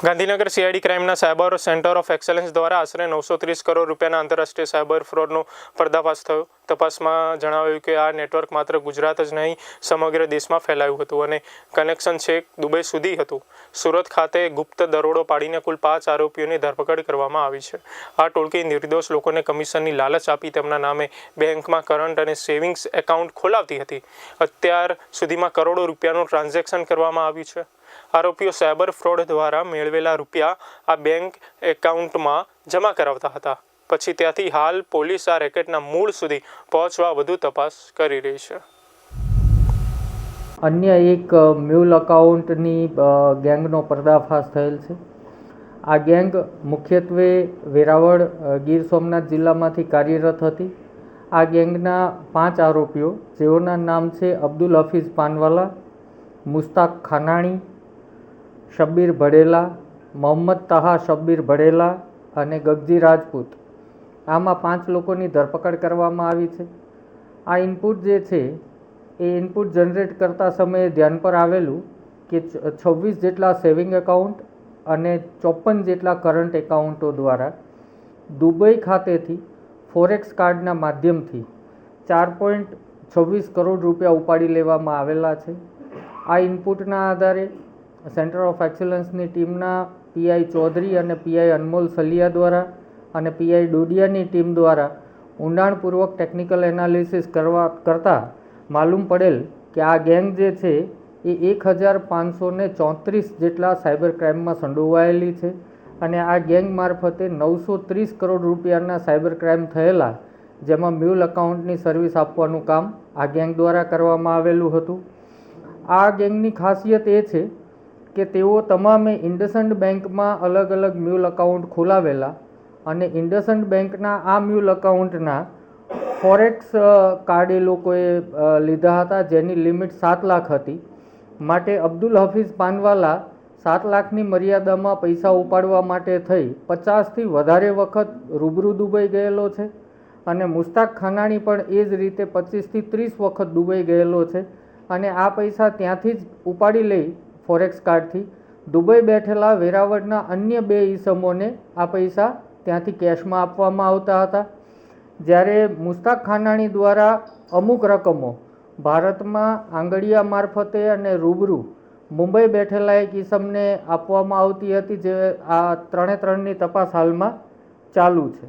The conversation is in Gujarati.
ગાંધીનગર સીઆઈડી ક્રાઇમના સાયબર સેન્ટર ઓફ એક્સેલન્સ દ્વારા આશરે 930 કરોડ રૂપિયાના આંતરરાષ્ટ્રીય સાયબર ફ્રોડનો પર્દાફાશ થયો। તપાસમાં જણાવાયું કે આ નેટવર્ક માત્ર ગુજરાત જ નહીં સમગ્ર દેશમાં ફેલાયું હતું અને કનેક્શન છેક દુબઈ સુધી હતું। સુરત ખાતે ગુપ્ત દરોડો પાડીને કુલ 5 આરોપીઓની ધરપકડ કરવામાં આવી છે। આ ટોળકી નિર્દોષ લોકોને કમિશનની લાલચ આપી તેમના નામે બેંકમાં કરંટ અને સેવિંગ્સ એકાઉન્ટ ખોલાવતી હતી। અત્યાર સુધીમાં કરોડો રૂપિયાનું ટ્રાન્ઝેક્શન કરવામાં આવ્યું છે। આરોપીઓ સાયબર ફ્રોડ દ્વારા મેળવેલા રૂપિયા આ બેંક એકાઉન્ટમાં જમા કરાવતા હતા। પછી ત્યાંથી હાલ પોલીસ આ રેકેટના મૂળ સુધી પહોંચવા વધુ તપાસ કરી રહી છે। અન્ય એક મ્યુલ અકાઉન્ટની ગેંગનો પર્દાફાશ થયેલ છે। આ ગેંગ મુખ્યત્વે વેરાવળ ગીર સોમનાથ જિલ્લામાંથી કાર્યરત હતી। આ ગેંગના 5 આરોપીઓ જેઓના નામ છે અબ્દુલ હફીઝ પાનવાલા, મુસ્તાક ખાનાણી, શબ્બીર ભડેલા, મોહમ્મદ તાહા શબ્બીર ભડેલા અને ગગજી રાજપૂત। આમાં 5 લોકોની ધરપકડ કરવામાં આવી છે। આ ઇનપુટ જે છે એ ઇનપુટ જનરેટ કરતા સમયે ધ્યાન પર આવેલું કે 26 જેટલા સેવિંગ એકાઉન્ટ અને 54 જેટલા કરંટ એકાઉન્ટો દ્વારા દુબઈ ખાતેથી ફોરેક્સ કાર્ડના માધ્યમથી 4.26 કરોડ રૂપિયા ઉપાડી લેવામાં આવેલા છે। આ ઇનપુટના આધારે સેન્ટર ઓફ એક્સેલન્સની ટીમના પીઆઈ ચૌધરી અને પીઆઈ અનમોલ સલિયા દ્વારા અને પીઆઈ ડોડિયાની ટીમ દ્વારા ઊંડાણપૂર્વક ટેકનિકલ એનાલિસિસ કરતાં માલુમ પડેલ કે આ ગેંગ જે છે એ 1534 જેટલા સાયબર ક્રાઇમમાં સંડોવાયેલી છે અને આ ગેંગ મારફતે 930 કરોડ રૂપિયાના સાયબર ક્રાઇમ થયેલા, જેમાં મ્યુલ અકાઉન્ટની સર્વિસ આપવાનું કામ આ ગેંગ દ્વારા કરવામાં આવેલું હતું। આ ગેંગની ખાસિયત એ છે કે તેઓ તમામે ઇન્ડસઇન્ડ બેંકમાં અલગ અલગ મ્યુલ અકાઉન્ટ ખોલાવેલા અને ઇન્ડસઇન્ડ બેંકના આ મ્યુલ અકાઉન્ટના ફોરેક્સ કાર્ડ એ લોકોએ લીધા હતા, જેની લિમિટ 7 લાખ હતી। માટે અબ્દુલ હફીઝ પાનવાલા 7 લાખની મર્યાદામાં પૈસા ઉપાડવા માટે થઈ 50થી વધારે વખત રૂબરૂ દુબઈ ગયેલો છે અને મુસ્તાક ખાનાણી પણ એ જ રીતે 25થી 30 વખત દુબઈ ગયેલો છે અને આ પૈસા ત્યાંથી જ ઉપાડી લઈ ફોરેક્સ કાર્ડથી દુબઈ બેઠેલા વેરાવળના અન્ય 2 ઈસમોને આ પૈસા ત્યાંથી કેશમાં આપવામાં આવતા હતા। જ્યારે મુસ્તાક ખાનાણી દ્વારા અમુક રકમો ભારતમાં આંગળીયા મારફતે અને રૂબરૂ મુંબઈ બેઠેલા એક ઈસમને આપવામાં આવતી હતી, જે આ 3ની તપાસ હાલમાં ચાલુ છે।